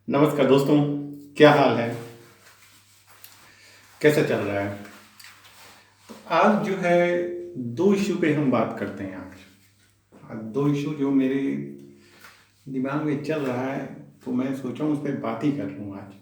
नमस्कार दोस्तों, क्या हाल है? कैसा चल रहा है? आज जो है 2 इश्यू पे हम बात करते हैं आज। 2 इश्यू जो मेरे दिमाग में चल रहा है, तो मैं सोचा हूँ उस पे बात ही कर लूँ आज।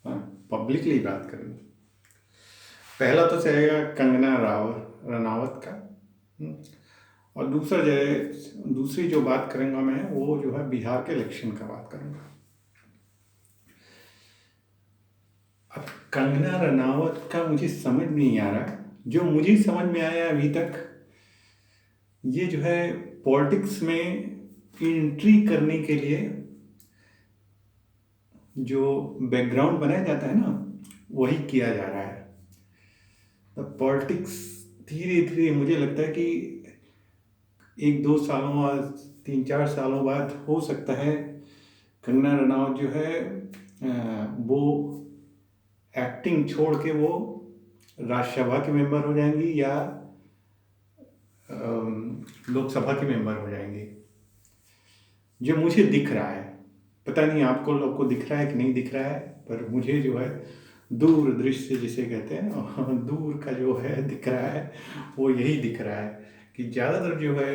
हाँ, पब्लिकली बात करूँ। पहला तो रहेगा कंगना रनावत का। हुँ, और दूसरी जो बात करूँगा मैं, वो जो है बिहार के इलेक्शन का बात करूँगा। अब कंगना रनावत का मुझे समझ नहीं आ रहा। जो मुझे समझ में आया अभी तक, ये जो है पॉलिटिक्स में एंट्री करने के लिए जो बैकग्राउंड बनाया जाता है ना, वही किया जा रहा है। तो पॉलिटिक्स धीरे धीरे मुझे लगता है कि 1-2 सालों और 3-4 सालों बाद हो सकता है कंगना रनावत जो है वो एक्टिंग छोड़ के वो राज्यसभा के मेंबर हो जाएंगी या लोकसभा के मेंबर हो जाएंगे, जो मुझे दिख रहा है। पता नहीं आपको लोग को दिख रहा है कि नहीं दिख रहा है, पर मुझे जो है दूर दृश्य जिसे कहते हैं ना, दूर का जो है दिख रहा है, वो यही दिख रहा है कि ज़्यादातर जो है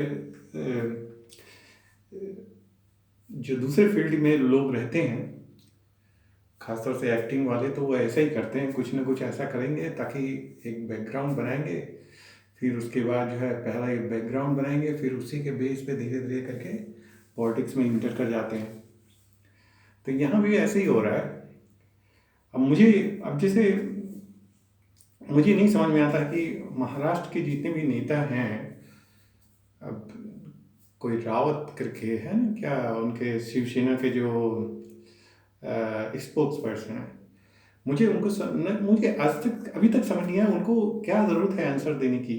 जो दूसरे फील्ड में लोग रहते हैं, खासतौर से एक्टिंग वाले, तो वो ऐसा ही करते हैं, कुछ ना कुछ ऐसा करेंगे ताकि एक बैकग्राउंड बनाएंगे। फिर उसके बाद जो है पहला एक बैकग्राउंड बनाएंगे, फिर उसी के बेस पे धीरे धीरे करके पॉलिटिक्स में इंटर कर जाते हैं। तो यहाँ भी ऐसे ही हो रहा है। अब जैसे मुझे नहीं समझ में आता कि महाराष्ट्र के जितने भी नेता हैं, अब कोई रावत करके है ना, क्या उनके शिवसेना के जो स्पोक्स पर्सन है, मुझे आज तक अभी तक समझ नहीं आया उनको क्या ज़रूरत है आंसर देने की,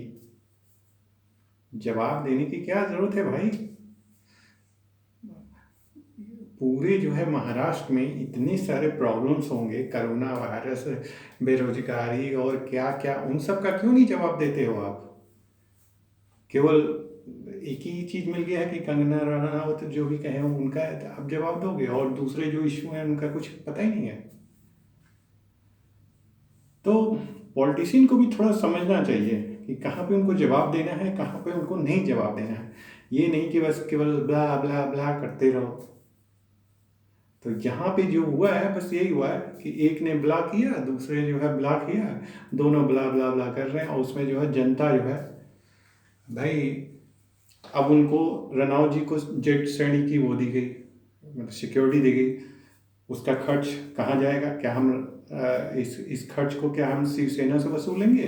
जवाब देने की क्या ज़रूरत है भाई। पूरे जो है महाराष्ट्र में इतने सारे प्रॉब्लम्स होंगे, कोरोना वायरस, बेरोजगारी और क्या क्या, उन सब का क्यों नहीं जवाब देते हो आप? केवल एक ही चीज़ मिल गया है कि कंगना रनावत जो भी कहे उनका आप जवाब दोगे, और दूसरे जो इशू हैं उनका कुछ पता ही नहीं है। तो पॉलिटिशियन को भी थोड़ा समझना चाहिए कि कहाँ पे उनको जवाब देना है, कहाँ पे उनको नहीं जवाब देना है। ये नहीं कि बस केवल ब्ला ब्ला ब्ला करते रहो। तो यहाँ पे जो हुआ है बस यही हुआ है कि एक ने ब्ला किया, दूसरे जो है ब्ला किया, दोनों ब्ला ब्ला ब्ला कर रहे हैं, और उसमें जो है जनता जो है भाई, अब उनको रनावत जी को जेट श्रेणी की वो दी गई, मतलब सिक्योरिटी दी गई। उसका खर्च कहाँ जाएगा? क्या हम इस खर्च को क्या हम शिवसेना से वसूलेंगे?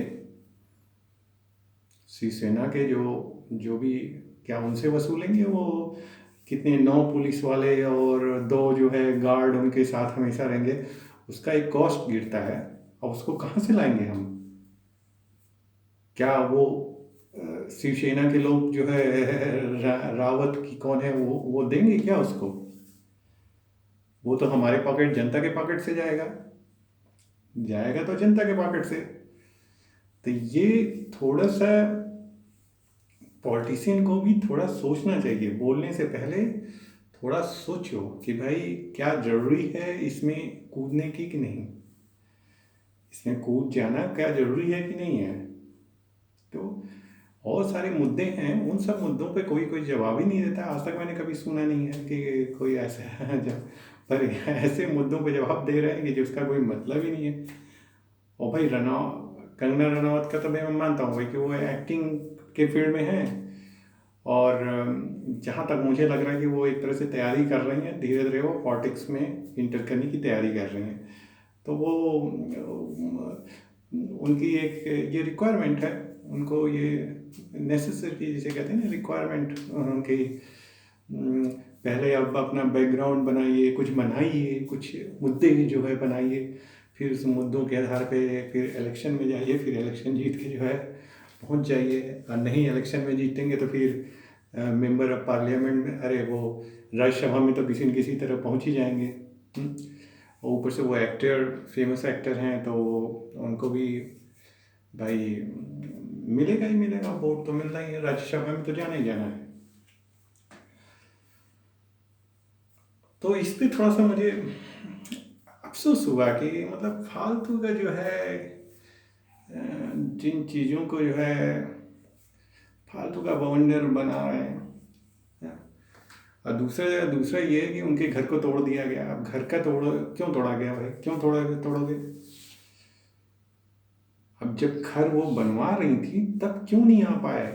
शिवसेना के जो भी, क्या उनसे वसूलेंगे? वो कितने 9 पुलिस वाले और 2 जो है गार्ड उनके साथ हमेशा रहेंगे, उसका एक कॉस्ट गिरता है। अब उसको कहाँ से लाएंगे हम? क्या वो शिवसेना के लोग जो है रावत की कौन है, वो देंगे क्या उसको? वो तो हमारे पॉकेट, जनता के पॉकेट से जाएगा, जाएगा तो जनता के पॉकेट से। तो ये थोड़ा सा पॉलिटिशियन को भी थोड़ा सोचना चाहिए, बोलने से पहले थोड़ा सोचो कि भाई क्या ज़रूरी है इसमें कूदने की कि नहीं, इसमें कूद जाना क्या ज़रूरी है कि नहीं है। तो और सारे मुद्दे हैं, उन सब मुद्दों पे कोई कोई जवाब ही नहीं देता। आज तक मैंने कभी सुना नहीं है कि कोई ऐसा है जब, पर ऐसे मुद्दों पे जवाब दे रहे हैं कि जिसका कोई मतलब ही नहीं है। और भाई कंगना रनावत का तो मैं मानता हूँ भाई कि वो एक्टिंग के फील्ड में है, और जहाँ तक मुझे लग रहा है कि वो एक तरह से तैयारी कर रही हैं, धीरे धीरे वो पॉलिटिक्स में इंटर करने की तैयारी कर रही हैं। तो वो उनकी एक ये रिक्वायरमेंट है, उनको ये नेसेसरी जिसे कहते हैं ना, रिक्वायरमेंट उनकी। पहले अब अपना बैकग्राउंड बनाइए, कुछ बनाइए, कुछ मुद्दे जो है बनाइए, फिर उस मुद्दों के आधार पे फिर इलेक्शन में जाइए, फिर इलेक्शन जीत के जो है पहुंच जाइए। और नहीं इलेक्शन में जीतेंगे तो फिर मेंबर ऑफ पार्लियामेंट में, अरे वो राज्यसभा में तो किसी न किसी तरह पहुंच ही जाएंगे। और ऊपर से वो एक्टर, फेमस एक्टर हैं, तो उनको भी भाई मिलेगा ही मिलेगा, वोट तो मिलना ही है, राज्यसभा में तो जाना ही जाना है। तो इस पे थोड़ा सा मुझे अफसोस हुआ कि मतलब फालतू का जो है जिन चीज़ों को जो है फालतू का बवंडर बना रहे हैं। और दूसरा दूसरा ये है कि उनके घर को तोड़ दिया गया। अब घर का क्यों तोड़ा गया भाई, क्यों तोड़ोगे? अब जब घर वो बनवा रही थी तब क्यों नहीं आ पाए?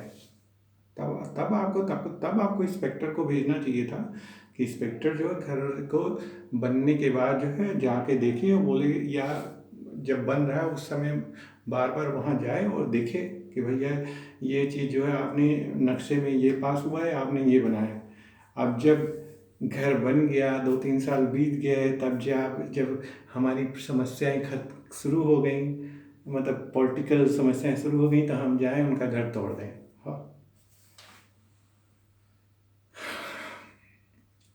तब आपको इंस्पेक्टर को भेजना चाहिए था कि इंस्पेक्टर जो है घर को बनने के बाद जो है जाके देखे और बोले, या जब बन रहा है उस समय बार बार वहाँ जाए और देखे कि भैया ये चीज़ जो है आपने नक्शे में ये पास हुआ है, आपने ये बनाया। अब जब घर बन गया, 2-3 साल बीत गए, तब जब हमारी समस्याएं शुरू हो गई, मतलब पॉलिटिकल समस्याएं शुरू हो गई, तो हम जाएं उनका घर तोड़ दें। हाँ,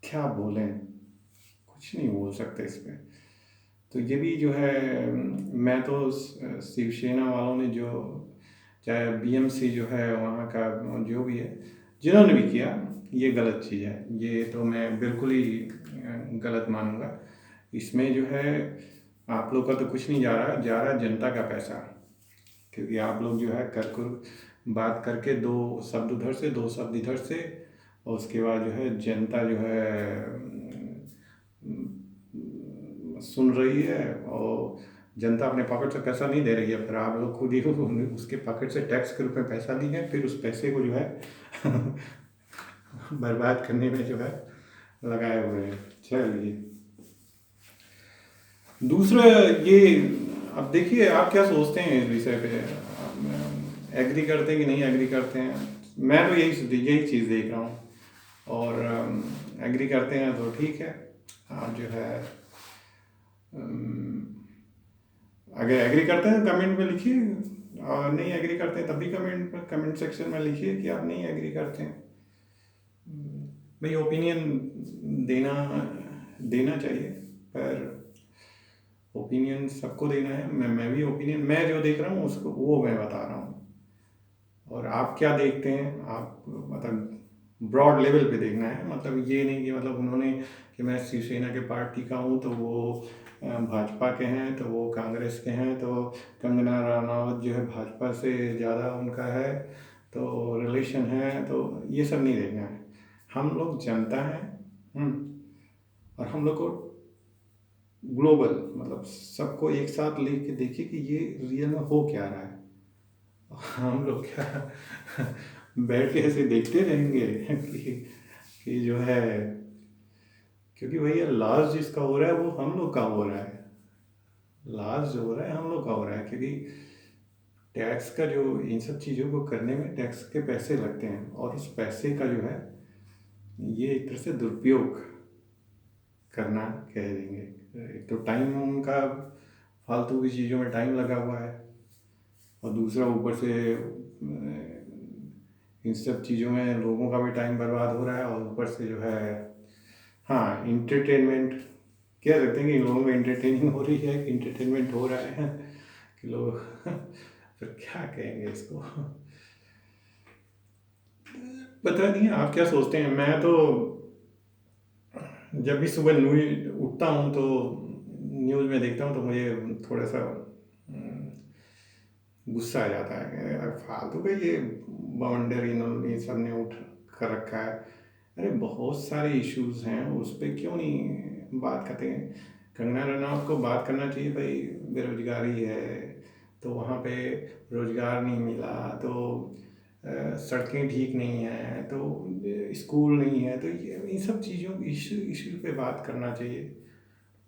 क्या बोलें, कुछ नहीं बोल सकते इस पे। तो ये भी जो है, मैं तो शिवसेना वालों ने जो, चाहे बीएमसी जो है वहाँ का जो भी है, जिन्होंने भी किया, ये गलत चीज़ है। ये तो मैं बिल्कुल ही गलत मानूंगा। इसमें जो है आप लोग का तो कुछ नहीं जा रहा जनता का पैसा। क्योंकि आप लोग जो है कर बात करके 2 शब्द उधर से 2 शब्द इधर से, और उसके बाद जो है जनता जो है सुन रही है, और जनता अपने पॉकेट से पैसा नहीं दे रही है, फिर आप लोग खुद ही उसके पॉकेट से टैक्स के रूप में पैसा लिए, फिर उस पैसे को जो है बर्बाद करने में जो है लगाए हुए हैं। चलिए, दूसरा ये, अब देखिए आप क्या सोचते हैं इस विषय पे, एग्री करते हैं कि नहीं एग्री करते हैं? मैं तो यही चीज़ देख रहा हूँ, और एग्री करते हैं तो ठीक है। आप जो है अगर एग्री करते हैं तो कमेंट में लिखिए, और नहीं एग्री करते हैं तब भी कमेंट सेक्शन में लिखिए कि आप नहीं एग्री करते हैं। भाई ओपिनियन देना देना चाहिए, पर ओपिनियन सबको देना है। मैं भी ओपिनियन, मैं जो देख रहा हूँ उसको वो मैं बता रहा हूँ, और आप क्या देखते हैं आप, मतलब ब्रॉड लेवल पे देखना है। मतलब ये नहीं कि मतलब उन्होंने कि मैं शिवसेना के पार्टी का हूँ तो वो भाजपा के हैं, तो वो कांग्रेस के हैं, तो कंगना रनावत जो है भाजपा से ज़्यादा उनका है तो रिलेशन है, तो ये सब नहीं देखना है। हम लोग जनता हैं, और हम लोग को ग्लोबल, मतलब सबको एक साथ लेके देखिए कि ये रियल में हो क्या रहा है। हम लोग क्या बैठ के ऐसे देखते रहेंगे कि जो है, क्योंकि भैया लॉस जिसका हो रहा है वो हम लोग का हो रहा है। लॉस जो हो रहा है हम लोग का हो रहा है, क्योंकि टैक्स का जो, इन सब चीज़ों को करने में टैक्स के पैसे लगते हैं, और उस पैसे का जो है ये एक तरह से दुरुपयोग करना कह देंगे। एक तो टाइम उनका फालतू की चीज़ों में टाइम लगा हुआ है, और दूसरा ऊपर से इन सब चीज़ों में लोगों का भी टाइम बर्बाद हो रहा है, और ऊपर से जो है, हाँ, इंटरटेनमेंट कह सकते हैं कि इन लोगों में इंटरटेनिंग हो रही है, इंटरटेनमेंट हो रहा है कि लोग फिर क्या कहेंगे इसको, पता नहीं आप क्या सोचते हैं। मैं तो जब भी सुबह न्यूज उठता हूँ तो न्यूज़ में देखता हूँ तो मुझे थोड़ा सा गुस्सा आ जाता है कि यार फालतू का ये बाउंडरी इन सब ने उठ कर रखा है। अरे बहुत सारे इश्यूज हैं, उस पर क्यों नहीं बात करते हैं? कंगना रनावत को बात करना चाहिए भाई, बेरोजगारी है तो वहाँ पे रोजगार नहीं मिला, तो सड़कें ठीक नहीं हैं, तो स्कूल नहीं है, तो ये इन सब चीज़ों इशू पे बात करना चाहिए।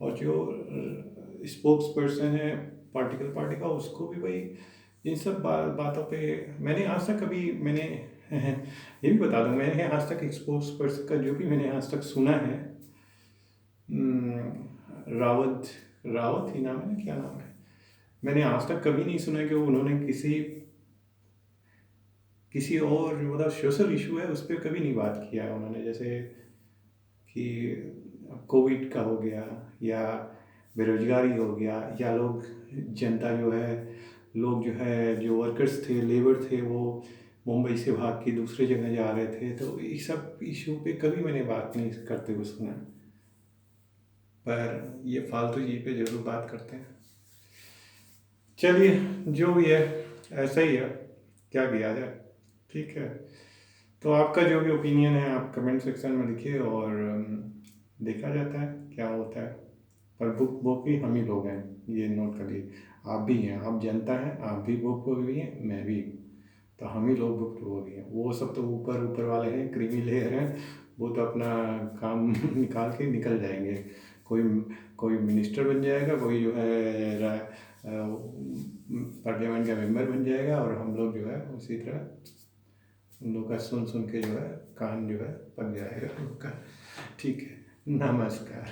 और जो स्पोक्स पर्सन है पॉलिटिकल पार्टी का, उसको भी भाई इन सब बातों पे, मैंने आज तक कभी मैंने ये भी बता दूं, मैंने आज तक स्पोक्स पर्सन का जो भी मैंने आज तक सुना है, रावत रावत ही नाम है ना, क्या नाम है, मैंने आज तक कभी नहीं सुना कि उन्होंने किसी और मतलब सोशल इशू है उस पर कभी नहीं बात किया है उन्होंने। जैसे कि कोविड का हो गया, या बेरोजगारी हो गया, या लोग जनता जो है, लोग जो है जो वर्कर्स थे, लेबर थे, वो मुंबई से भाग के दूसरे जगह जा रहे थे, तो ये सब इशू पे कभी मैंने बात नहीं करते हुए सुना। पर ये फालतू चीज़ पे ज़रूर बात करते हैं। चलिए, जो भी है ऐसा ही है, क्या किया जाए। ठीक है, तो आपका जो भी ओपिनियन है आप कमेंट सेक्शन में लिखिए और देखा जाता है क्या होता है। पर बुक बुक भी हम ही लोग हैं, ये नोट करिए। आप भी हैं, आप जनता हैं, आप भी बुक भी हैं, मैं भी। तो हम ही लोग भुक्त भोगी हैं। वो सब तो ऊपर ऊपर वाले हैं, क्रीमी लेयर हैं, वो तो अपना काम निकाल के निकल जाएंगे। कोई कोई मिनिस्टर बन जाएगा, कोई जो है पार्लियामेंट का मेंबर बन जाएगा, और हम लोग जो है उसी तरह उन लोग का सुन सुन के जो है कान जो है पक जाएगा हम लोग का। ठीक है, नमस्कार।